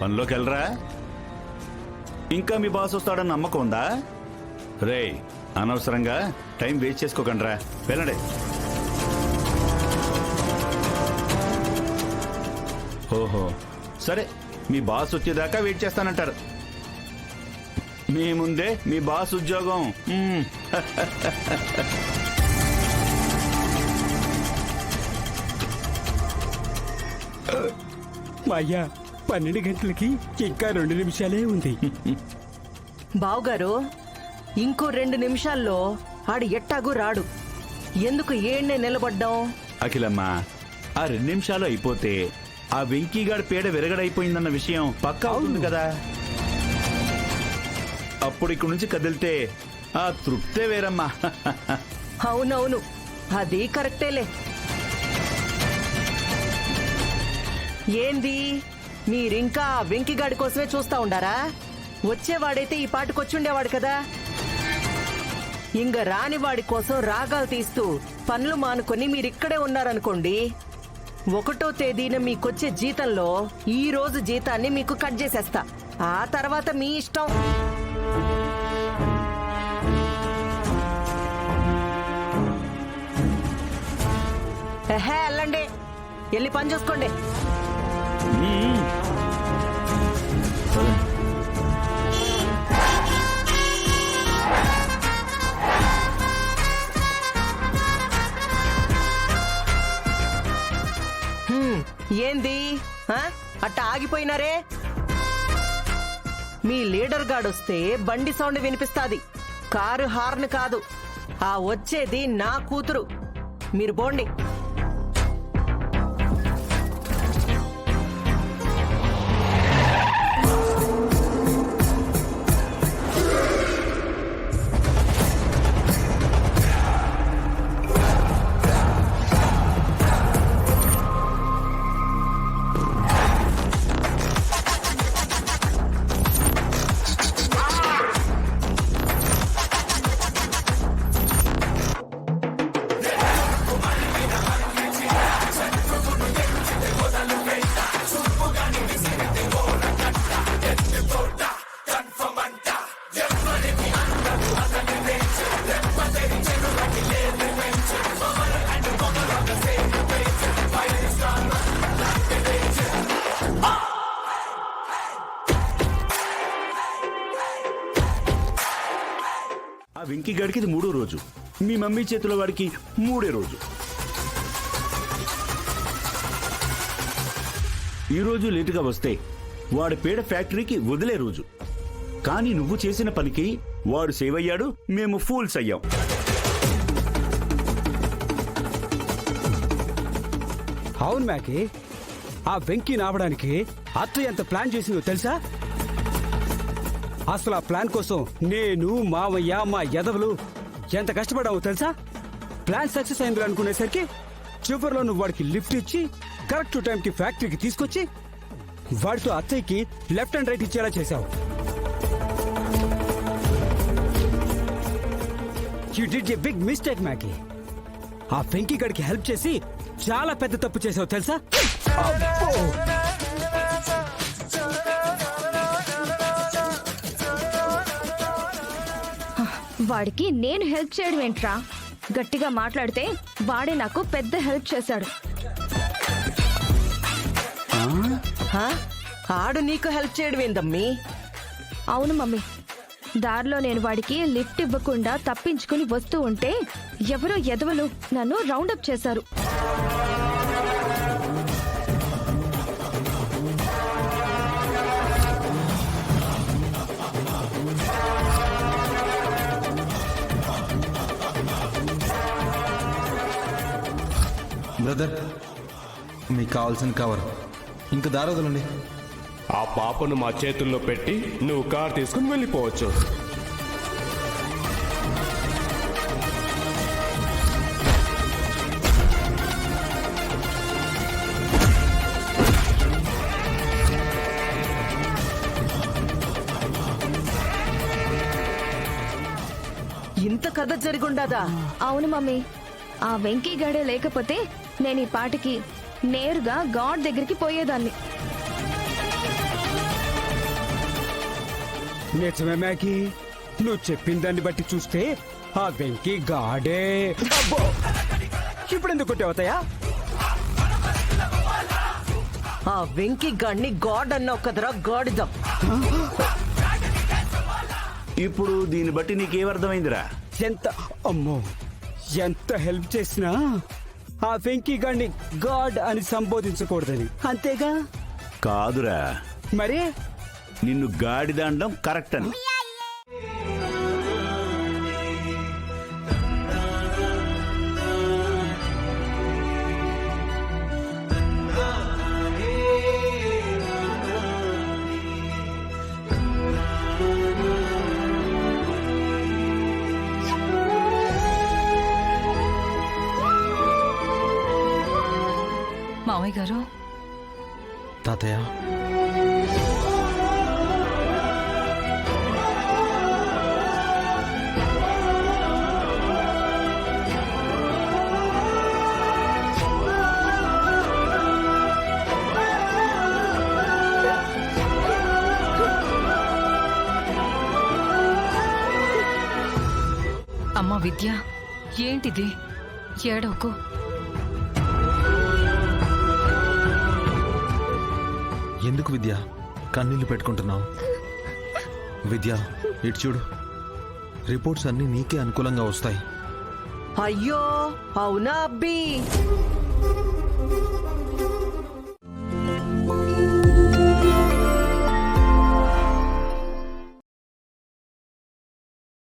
పనిలోకి వెళ్ళరా. ఇంకా మీ బాస్ వస్తాడని నమ్మకం ఉందా? రే, అనవసరంగా టైం వేస్ట్ చేసుకోకండిరా, వెళ్ళండి. ఓహో సరే, మీ బాస్ వచ్చేదాకా వెయిట్ చేస్తానంటారు. మీ ముందే మీ బాస్ ఉద్యోగం. అయ్యా 12 గంటలకి ఇంకా 2 నిమిషాలే ఉంది. బావుగారు, ఇంకో 2 నిమిషాల్లో ఆడు ఎట్టాగు రాడు. ఎందుకు ఏడ్నే నిలబడ్డాం? అఖిలమ్మ, ఆ 2 నిమిషాలు అయిపోతే ఆ వెంకీగాడి పీడ విరగడైపోయిందన్న విషయం పక్కా అవుతుంది కదా. అప్పుడు ఇక్కడి నుంచి కదిలితే ఆ తృప్తే వేరమ్మా. అవునవును, అది కరెక్టేలే. ఏంది, మీరింకా వెంకిగాడి కోసమే చూస్తా ఉండారా? వచ్చేవాడైతే ఈ పాటకొచ్చుండేవాడు కదా. ఇంక రానివాడి కోసం రాగాలు తీస్తూ పనులు మానుకొని మీరిక్కడే ఉన్నారనుకోండి, 1వ తేదీన మీకొచ్చే జీతంలో ఈ రోజు జీతాన్ని మీకు కట్ చేసేస్తా. ఆ తర్వాత మీ ఇష్టం. వెళ్ళండి, వెళ్ళి పని చూసుకోండి. ఏంది అట్ట ఆగిపోయినారే? మీ లీడర్ గాడొస్తే బండి సౌండ్ వినిపిస్తాది, కారు హార్న్ కాదు. ఆ వచ్చేది నా కూతురు. మీరు పోండి. ఆ వెంకీగాడికి ఇది 3వ రోజు, మీ మమ్మీ చేతిలో వాడికి 3వ రోజు. ఈ రోజు లేటుగా వస్తే వాడి పేడ ఫ్యాక్టరీకి వదిలే రోజు. కానీ నువ్వు చేసిన పనికి వాడు సేవ్ అయ్యాడు, మేము ఫూల్స్ అయ్యాం. అవును మ్యాకి, ఆ వెంకీ నావడానికి అత్తయ్య ఎంత ప్లాన్ చేసిందో తెలుసా? అసలు ఆ ప్లాన్ కోసం నేను, మావయ్య, మా యదవులు ఎంత కష్టపడావో తెలుసా? ప్లాన్ సక్సెస్ అయింది అనుకునేసరికి చివరిలో నువ్వు వాడికి లిఫ్ట్ ఇచ్చి కరెక్ట్ టైంకి ఫ్యాక్టరీకి తీసుకొచ్చి వాడితో అత్తయ్యకి లెఫ్ట్ అండ్ రైట్ ఇచ్చేలా చేశావు. You did a big mistake మ్యాకీ. ఆ వెంకీ గడికి హెల్ప్ చేసి చాలా పెద్ద తప్పు చేసావు తెలుసా? వాడికి నేను హెల్ప్ చేయడం ఏంట్రా? గట్టిగా మాట్లాడితే వాడే నాకు పెద్ద హెల్ప్ చేశాడు. ఆడు నీకు హెల్ప్ చేయడం ఏందమ్మీ? అవును మమ్మీ, దారిలో నేను వాడికి లిఫ్ట్ ఇవ్వకుండా తప్పించుకుని వస్తూ ఉంటే ఎవరో ఎదవలు నన్ను రౌండప్ చేశారు. బ్రదర్, మీకు కావాల్సిన కవర్ ఇంకా దారి వదలండి. ఆ పాపను మా చేతుల్లో పెట్టి నువ్వు కార్ తీసుకుని వెళ్ళిపోవచ్చు. ఇంత కథ జరిగుండదా? అవును మమ్మీ, ఆ వెంకీ గడే లేకపోతే నేను ఈ పాటికి నేరుగా గాడ్ దగ్గరికి పోయేదాన్ని. నిజమే మ్యాగీ, నువ్వు చెప్పిన దాన్ని బట్టి చూస్తే ఆ వెంకీ గాడే. అబ్బో! ఇప్పుడు ఎందుకు కొట్టేవతాయా? ఆ వెంకీ గాడిని గాడ్ అన్నావు కదరా గాడిదం. ఇప్పుడు దీన్ని బట్టి నీకేమర్థమైందిరా? ఎంత అమ్మో, ఎంత హెల్ప్ చేసినా ఆ వెంకీ గాడిని గాడ్ అని సంబోధించకూడదని, అంతేగా? కాదురా, మరి నిన్ను గాడిదాండం కరెక్ట్ అని. మావయ్య గారు, తాతయ్య, అమ్మ విద్య, ఏంటిది? ఏడవకు. ఎందుకు విద్య కన్నీళ్లు పెట్టుకుంటున్నావు? విద్య, ఇటు చూడు, రిపోర్ట్స్ అన్నీ నీకే అనుకూలంగా వస్తాయి. అయ్యో అవునా అబ్బి?